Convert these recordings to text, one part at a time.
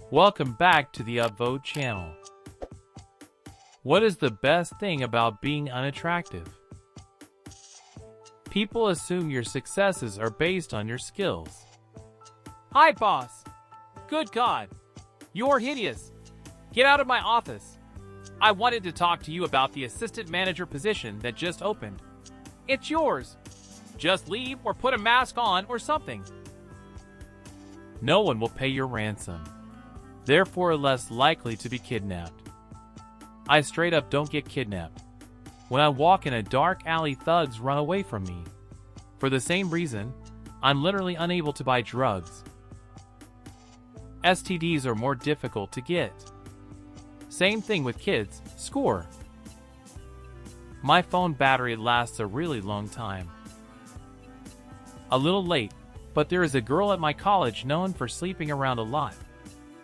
Welcome back to the UpVote channel. What is the best thing about being unattractive? People assume your successes are based on your skills. Hi, boss. Good God. You're hideous. Get out of my office. I wanted to talk to you about the assistant manager position that just opened. It's yours. Just leave or put a mask on or something. No one will pay your ransom. Therefore less likely to be kidnapped. I straight up don't get kidnapped. When I walk in a dark alley, thugs run away from me. For the same reason, I'm literally unable to buy drugs. STDs are more difficult to get. Same thing with kids, score. My phone battery lasts a really long time. A little late, but there is a girl at my college known for sleeping around a lot.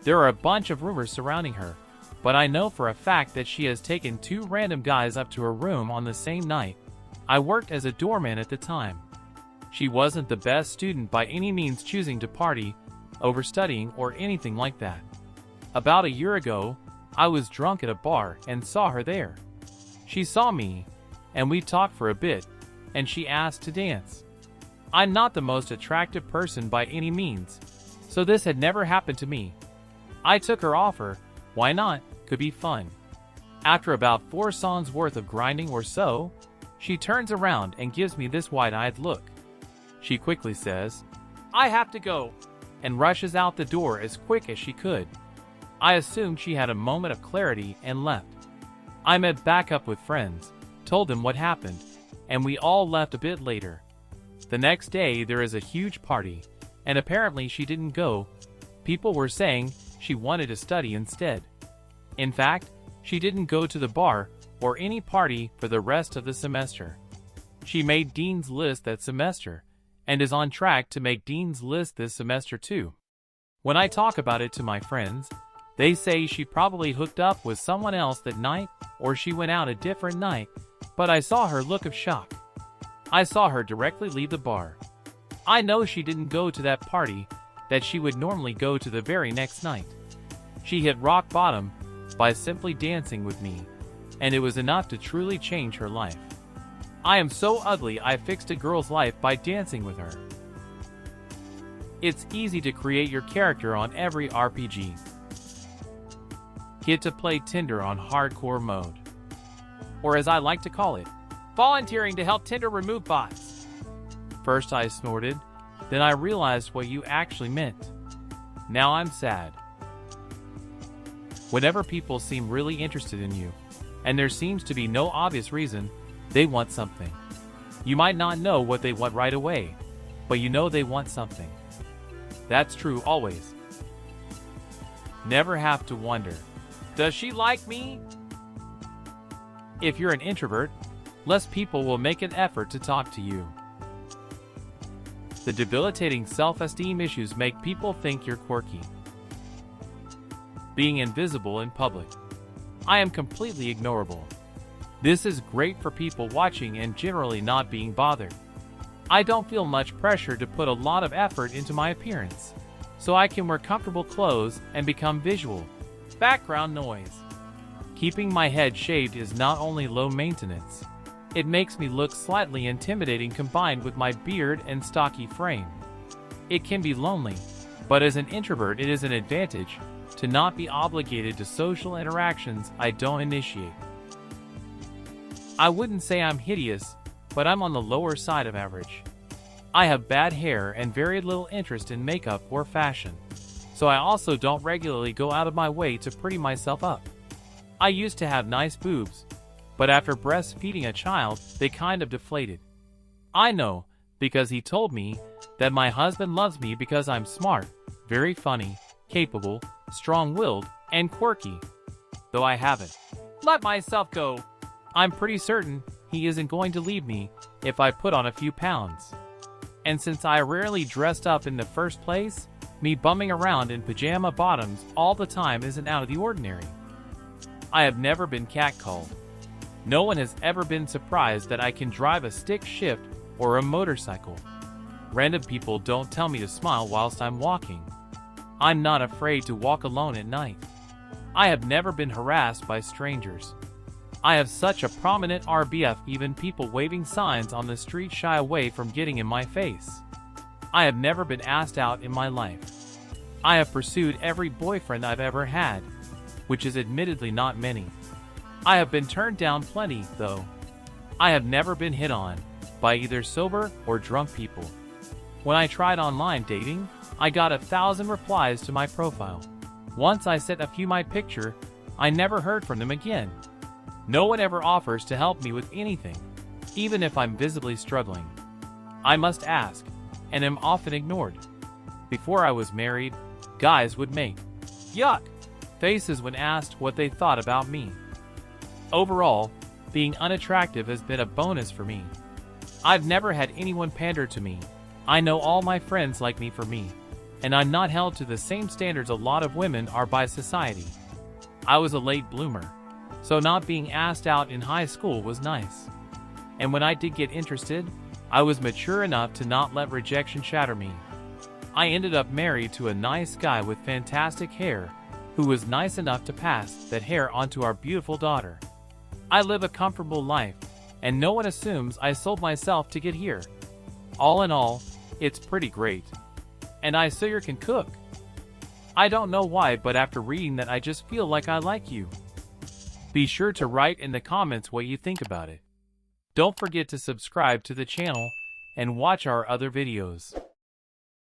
There are a bunch of rumors surrounding her, but I know for a fact that she has taken 2 random guys up to her room on the same night. I worked as a doorman at the time. She wasn't the best student by any means, choosing to party, overstudying, or anything like that. About a year ago, I was drunk at a bar and saw her there. She saw me, and we talked for a bit, and she asked to dance. I'm not the most attractive person by any means, so this had never happened to me. I took her offer. Why not? Could be fun. After about 4 songs worth of grinding or so, she turns around and gives me this wide-eyed look. She quickly says, "I have to go," and rushes out the door as quick as she could. I assumed she had a moment of clarity and left. I met back up with friends, told them what happened, and we all left a bit later. The next day there is a huge party, and apparently she didn't go. People were saying she wanted to study instead. In fact, she didn't go to the bar or any party for the rest of the semester. She made Dean's List that semester, and is on track to make Dean's List this semester too. When I talk about it to my friends, they say she probably hooked up with someone else that night, or she went out a different night, but I saw her look of shock. I saw her directly leave the bar. I know she didn't go to that party that she would normally go to the very next night. She hit rock bottom by simply dancing with me, and it was enough to truly change her life. I am so ugly I fixed a girl's life by dancing with her. It's easy to create your character on every RPG. Get to play Tinder on hardcore mode. Or as I like to call it, Volunteering to help Tinder remove bots. First I snorted, then I realized what you actually meant. Now I'm sad. Whenever people seem really interested in you, and there seems to be no obvious reason, they want something. You might not know what they want right away, but you know they want something. That's true always. Never have to wonder, Does she like me? if you're an introvert, less people will make an effort to talk to you. The debilitating self-esteem issues make people think you're quirky. Being invisible in public. I am completely ignorable. This is great for people watching and generally not being bothered. I don't feel much pressure to put a lot of effort into my appearance, so I can wear comfortable clothes and become visual. Background noise. Keeping my head shaved is not only low maintenance, it makes me look slightly intimidating combined with my beard and stocky frame. It can be lonely, but as an introvert it is an advantage to not be obligated to social interactions I don't initiate. I wouldn't say I'm hideous, but I'm on the lower side of average. I have bad hair and very little interest in makeup or fashion, so I also don't regularly go out of my way to pretty myself up. I used to have nice boobs, but after breastfeeding a child, they kind of deflated. I know, because he told me that my husband loves me because I'm smart, very funny, capable, strong-willed, and quirky. Though I haven't Let myself go. I'm pretty certain he isn't going to leave me if I put on a few pounds. And since I rarely dressed up in the first place, me bumming around in pajama bottoms all the time isn't out of the ordinary. I have never been catcalled. No one has ever been surprised that I can drive a stick shift or a motorcycle. Random people don't tell me to smile whilst I'm walking. I'm not afraid to walk alone at night. I have never been harassed by strangers. I have such a prominent RBF, even people waving signs on the street shy away from getting in my face. I have never been asked out in my life. I have pursued every boyfriend I've ever had, which is admittedly not many. I have been turned down plenty, though. I have never been hit on by either sober or drunk people. When I tried online dating, I got 1,000 replies to my profile. Once I sent a few my picture, I never heard from them again. No one ever offers to help me with anything, even if I'm visibly struggling. I must ask, and am often ignored. Before I was married, guys would make yuck faces when asked what they thought about me. Overall, being unattractive has been a bonus for me. I've never had anyone pander to me. I know all my friends like me for me, and I'm not held to the same standards a lot of women are by society. I was a late bloomer, so not being asked out in high school was nice. And when I did get interested, I was mature enough to not let rejection shatter me. I ended up married to a nice guy with fantastic hair, who was nice enough to pass that hair onto our beautiful daughter. I live a comfortable life, and no one assumes I sold myself to get here. All in all, it's pretty great. And I sure can cook. I don't know why, but after reading that I just feel like I like you. Be sure to write in the comments what you think about it. Don't forget to subscribe to the channel and watch our other videos.